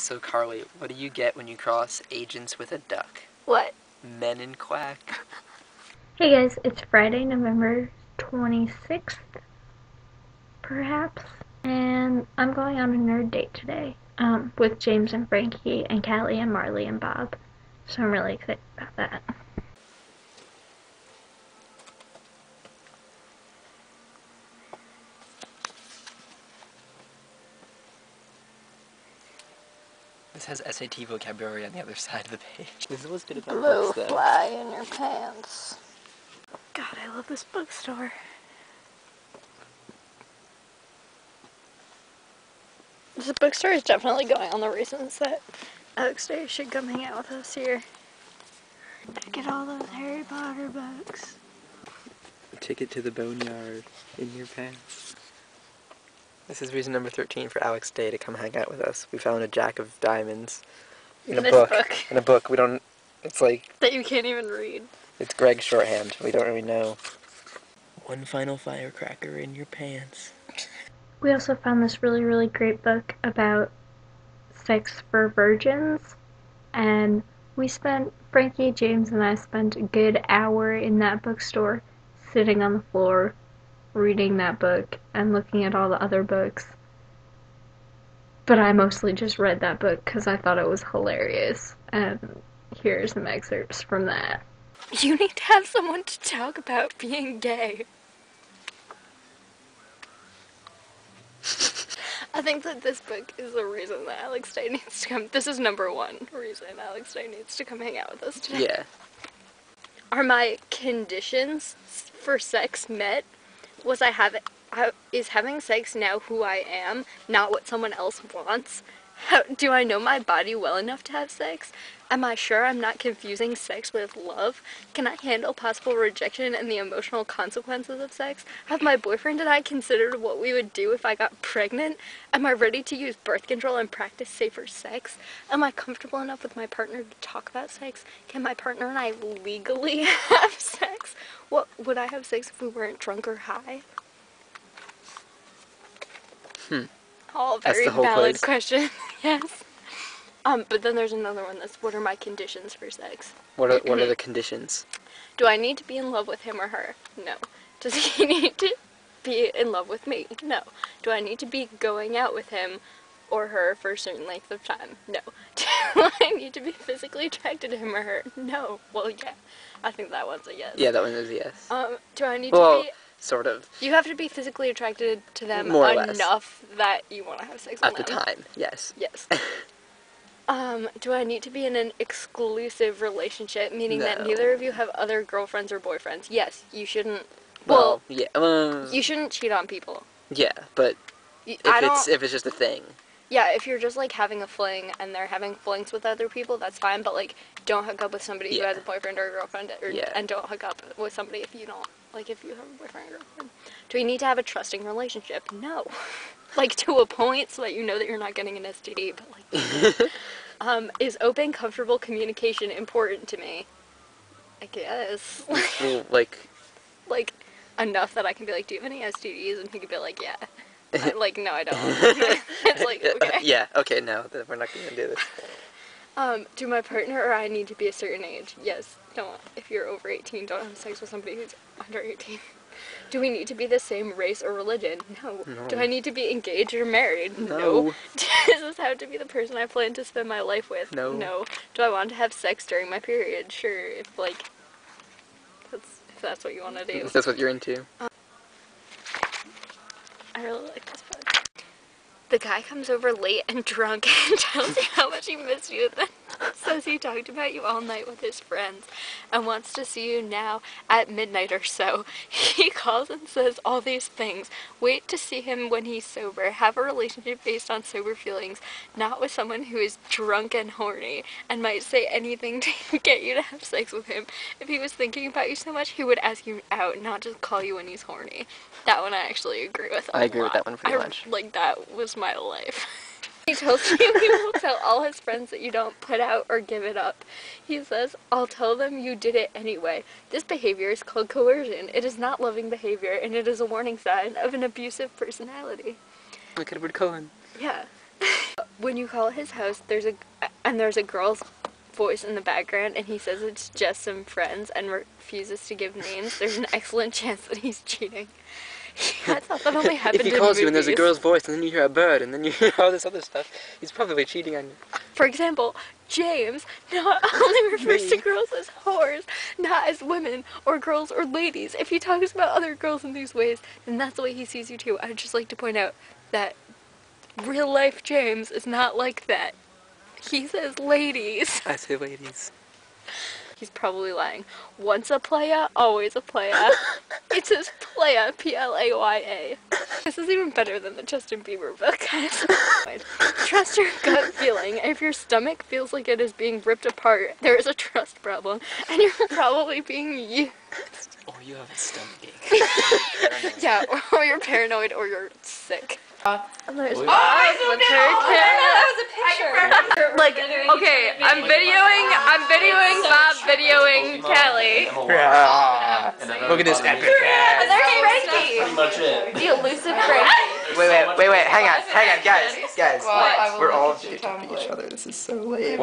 So Carly, what do you get when you cross agents with a duck? What? Men in quack. Hey guys, it's Friday, November 26th, perhaps, and I'm going on a nerd date today, with James and Frankie and Callie and Marlee and Bob, so I'm really excited about that. This has SAT vocabulary on the other side of the page. This is what's good about Blue books, though. fly in your pants. God, I love this bookstore. This bookstore is definitely going on the reasons that Alex Day should come hang out with us here. Get all those Harry Potter books. Ticket to the boneyard in your pants. This is reason number 13 for Alex Day to come hang out with us. We found a jack of diamonds in a book. In a book. We don't. It's like that you can't even read. It's Greg's shorthand. We don't really know. One final firecracker in your pants. We also found this really, really great book about sex for virgins, and Frankie, James, and I spent a good hour in that bookstore, sitting on the floor, reading that book, and looking at all the other books. But I mostly just read that book because I thought it was hilarious, and here are some excerpts from that. You need to have someone to talk about being gay. I think that this book is the reason that Alex Day needs to come. This is number one reason Alex Day needs to come hang out with us today. Yeah. Are my conditions for sex met? Is having sex now who I am, not what someone else wants? Do I know my body well enough to have sex? Am I sure I'm not confusing sex with love? Can I handle possible rejection and the emotional consequences of sex? Have my boyfriend and I considered what we would do if I got pregnant? Am I ready to use birth control and practice safer sex? Am I comfortable enough with my partner to talk about sex? Can my partner and I legally have sex? What would I have sex if we weren't drunk or high? All very valid questions. Yes. But then there's another one that's, what are my conditions for sex? What are the conditions? Do I need to be in love with him or her? No. Does he need to be in love with me? No. Do I need to be going out with him or her for a certain length of time? No. Do I need to be physically attracted to him or her? No. Well, yeah. I think that one's a yes. Yeah, that one is a yes. Do I need to be... Sort of. You have to be physically attracted to them more or enough that you want to have sex with them. At the time, yes. Yes. Do I need to be in an exclusive relationship, meaning that neither of you have other girlfriends or boyfriends? Yes, you shouldn't. Well, yeah. You shouldn't cheat on people. Yeah, but if it's just a thing. Yeah, if you're just like having a fling and they're having flings with other people, that's fine. But like, don't hook up with somebody who has a boyfriend or a girlfriend, and don't hook up with somebody if you don't. Like, if you have a boyfriend or girlfriend. Do we need to have a trusting relationship? No. Like, to a point so that you know that you're not getting an STD, but, like... is open, comfortable communication important to me? I guess. Well, like... Like, enough that I can be like, do you have any STDs? And he could be like, yeah. Like, no, I don't. It's like, okay. Yeah, okay, no, we're not going to do this. Do my partner or I need to be a certain age? Yes. Don't. If you're over 18, don't have sex with somebody who's under 18. Do we need to be the same race or religion? No. Do I need to be engaged or married? No. Does this have to be the person I plan to spend my life with? No. No. Do I want to have sex during my period? Sure, if that's what you want to do. If that's what you're into. I really like this book. The guy comes over late and drunk and tells you how much he missed you, then says he talked about you all night with his friends and wants to see you now at midnight or so. He calls and says all these things. Wait to see him when he's sober. Have a relationship based on sober feelings, not with someone who is drunk and horny and might say anything to get you to have sex with him. If he was thinking about you so much, he would ask you out, not just call you when he's horny. That one I actually agree with a lot. I agree with that one pretty much. Like, that was my life. He tells you he will tell all his friends that you don't put out or give it up. He says, I'll tell them you did it anyway. This behavior is called coercion. It is not loving behavior, and it is a warning sign of an abusive personality. Like Edward Cullen. Yeah. When you call his house, there's a girl's voice in the background, and he says it's just some friends and refuses to give names. There's an excellent chance that he's cheating. I thought that only happened in If he calls you and there's a movies. girl's voice and then you hear a bird and then you hear all this other stuff, he's probably cheating on you. For example, James not only refers to girls as whores, not as women or girls or ladies. If he talks about other girls in these ways, then that's the way he sees you too. I'd just like to point out that real life James is not like that. He says ladies. I say ladies. He's probably lying. Once a playa, always a playa. It says playa, P-L-A-Y-A. This is even better than the Justin Bieber book, guys. Trust your gut feeling. If your stomach feels like it is being ripped apart, there is a trust problem, and you're probably being used. Or you have a stomach ache. Yeah, or you're paranoid or you're sick. And there's That was a picture. Like, okay, I'm videoing Bob videoing Callie. Look at this epic. And there's Frankie. Pretty much it. The elusive Frankie. Wait, hang on, guys. Well, We're all videotaping each other. This is so lame.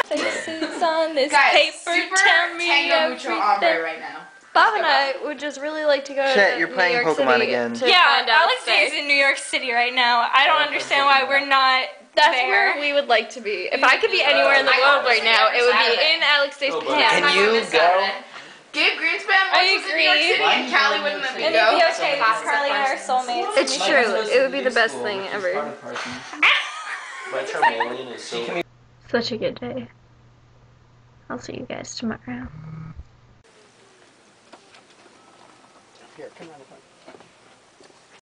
Faces on this Guys, paper super tell me Tango Mucho Hombre everything. right now. Bob and I would just really like to go Shit, to you're New playing York Pokemon City again. to Yeah, find out Alex stuff. is in New York City right now. I don't understand why we're not That's there. where we would like to be. If I could be anywhere in the world right now, it would be in Alex Day's pants. Can you go? Gabe Greenspan I was in New York agree. City and Callie wouldn't let me And it'd go. be okay because Carly and I are soulmates. It's true. It would be the best thing ever. My Charmeleon is so. such a good day. I'll see you guys tomorrow. Here, come on.